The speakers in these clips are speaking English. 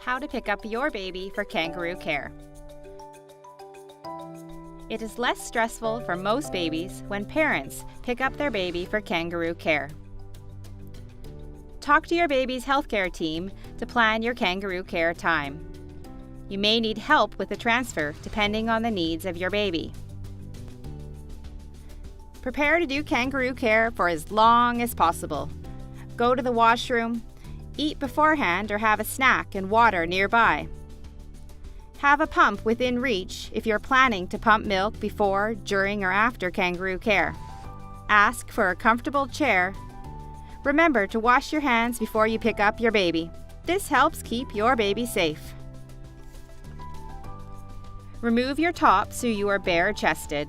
How to pick up your baby for Kangaroo Care. It is less stressful for most babies when parents pick up their baby for Kangaroo Care. Talk to your baby's healthcare team to plan your Kangaroo Care time. You may need help with the transfer depending on the needs of your baby. Prepare to do Kangaroo Care for as long as possible. Go to the washroom, eat beforehand or have a snack and water nearby. Have a pump within reach if you're planning to pump milk before, during, or after Kangaroo Care. Ask for a comfortable chair. Remember to wash your hands before you pick up your baby. This helps keep your baby safe. Remove your top so you are bare-chested.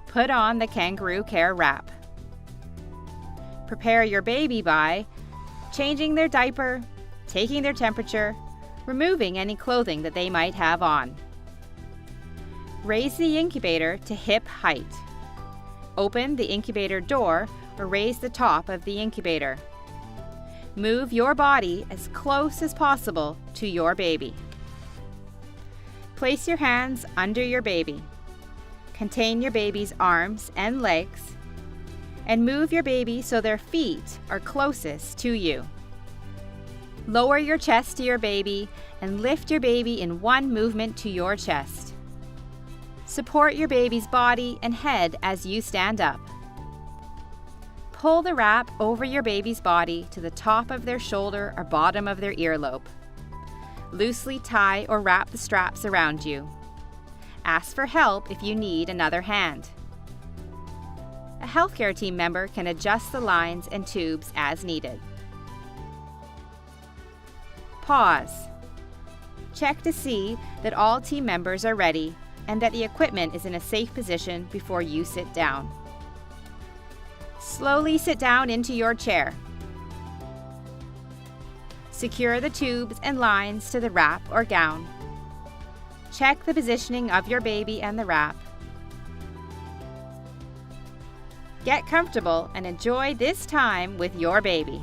Put on the Kangaroo Care wrap. Prepare your baby by changing their diaper, taking their temperature, removing any clothing that they might have on. Raise the incubator to hip height. Open the incubator door or raise the top of the incubator. Move your body as close as possible to your baby. Place your hands under your baby. Contain your baby's arms and legs, and move your baby so their feet are closest to you. Lower your chest to your baby and lift your baby in one movement to your chest. Support your baby's body and head as you stand up. Pull the wrap over your baby's body to the top of their shoulder or bottom of their earlobe. Loosely tie or wrap the straps around you. Ask for help if you need another hand. A healthcare team member can adjust the lines and tubes as needed. Pause. Check to see that all team members are ready and that the equipment is in a safe position before you sit down. Slowly sit down into your chair. Secure the tubes and lines to the wrap or gown. Check the positioning of your baby and the wrap. Get comfortable and enjoy this time with your baby.